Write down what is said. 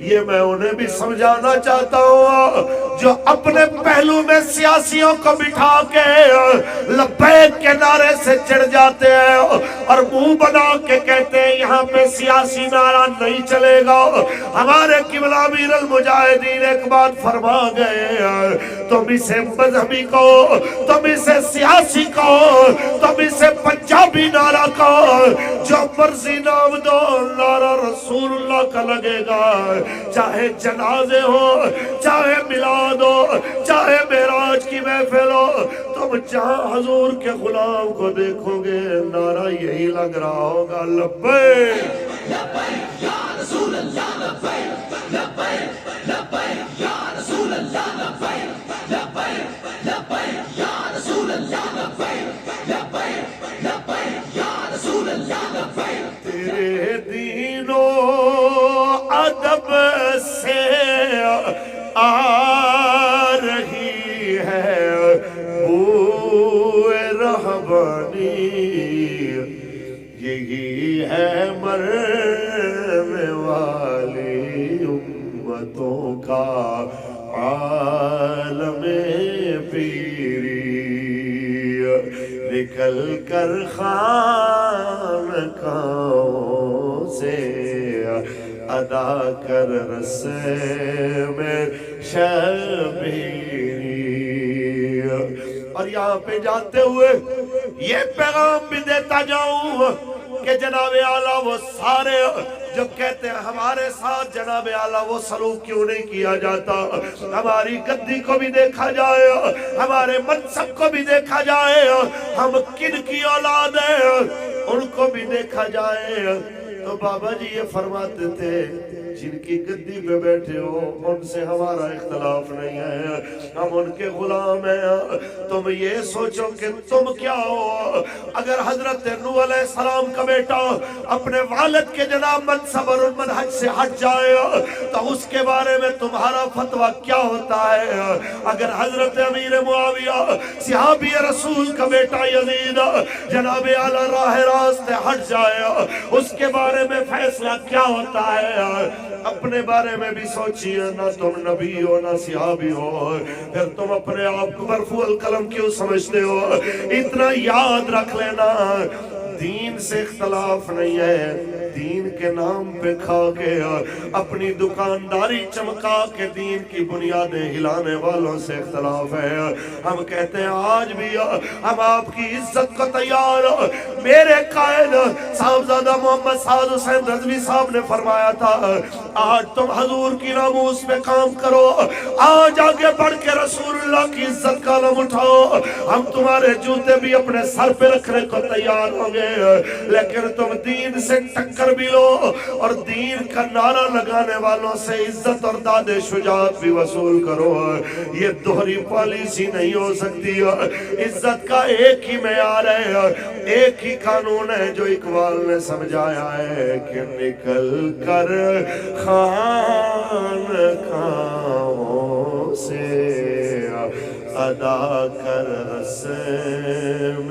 یہ میں انہیں بھی سمجھانا چاہتا ہوں جو اپنے پہلو میں سیاسیوں کو بٹھا کے لبیک کے نعرے سے چڑھ جاتے ہیں اور منہ بنا کے کہتے ہیں یہاں پہ سیاسی نعرہ نہیں چلے گا۔ ہمارے قبلہ امیر المجاہدین ایک بات فرما گئے، تم اسے مذہبی کہو، تم اسے سیاسی کہو، تم اسے پنجابی نعرہ کہو، جو مرضی نام دو، نعرہ رسول اللہ کا لگے گا۔ چاہے جنازے ہو، چاہے میلاد ہو، چاہے معراج کی محفل ہو، تم جہاں حضور کے غلام کو دیکھو گے نعرہ یہی لگ رہا ہوگا، لبیک لبیک یا رسول اللہ، لبیک لبیک لبیک یا رسول اللہ، لبیک لبیک لبیک یا رسول اللہ، لبیک لبیک لبیک یا رسول اللہ، لبیک۔ تیرے دین و ادب سے آ رہی ہے بو رہبانی، یہی ہے مرنے والی امتوں کا عالم پیری، نکل کر خانقاہوں سے ادا کر رسم شبیری۔ اور یہاں پہ جاتے ہوئے یہ پیغام بھی دیتا جاؤں کہ جناب اعلیٰ وہ سارے جو کہتے ہیں ہمارے ساتھ جناب اعلیٰ وہ سلوک کیوں نہیں کیا جاتا، ہماری گدی کو بھی دیکھا جائے، ہمارے منصب کو بھی دیکھا جائے، ہم کن کی اولاد ہیں ان کو بھی دیکھا جائے، تو بابا جی یہ فرماتے تھے جن کی گدی پہ بیٹھے ہو ان سے ہمارا اختلاف نہیں ہے، ہم ان کے غلام ہیں، تم یہ سوچو کہ تم کیا ہو۔ اگر حضرت نوح علیہ السلام کا بیٹا اپنے والد کے جناب منصب اور منہج سے ہٹ جائے تو اس کے بارے میں تمہارا فتویٰ کیا ہوتا ہے؟ اگر حضرت امیر معاویہ صحابی رسول کا بیٹا یزید جناب اعلیٰ راہ راست ہٹ جائے اس کے بارے میں فیصلہ کیا ہوتا ہے؟ اپنے بارے میں بھی سوچیے، نہ تم نبی ہو نہ صحابی ہو، پھر تم اپنے آپ کو مرفوع القلم کیوں سمجھتے ہو؟ اتنا یاد رکھ لینا، دین سے اختلاف نہیں ہے، دین کے نام پہ کھا کے اپنی دکانداری چمکا کے دین کی بنیادیں ہلانے والوں سے اختلاف ہے۔ ہم کہتے ہیں آج بھی ہم آپ کی عزت کو تیار، میرے قائد صاحبزادہ محمد سعد حسین رضوی صاحب نے فرمایا تھا آج تم حضور کی ناموس پہ کام کرو، آج آگے بڑھ کے رسول اللہ کی عزت کا علم اٹھاؤ، ہم تمہارے جوتے بھی اپنے سر پہ رکھنے کو تیار ہوں گے، لیکن تم دین سے ٹکر بھی لو اور دین کا نعرہ لگانے والوں سے عزت اور داد شجاعت بھی وصول کرو۔ یہ دوہری پالیسی نہیں ہو سکتی، عزت کا ایک ہی معیار ہے، ایک ہی قانون ہے جو اقبال نے سمجھایا ہے کہ نکل کر خانقاہوں سے ادا کر رسم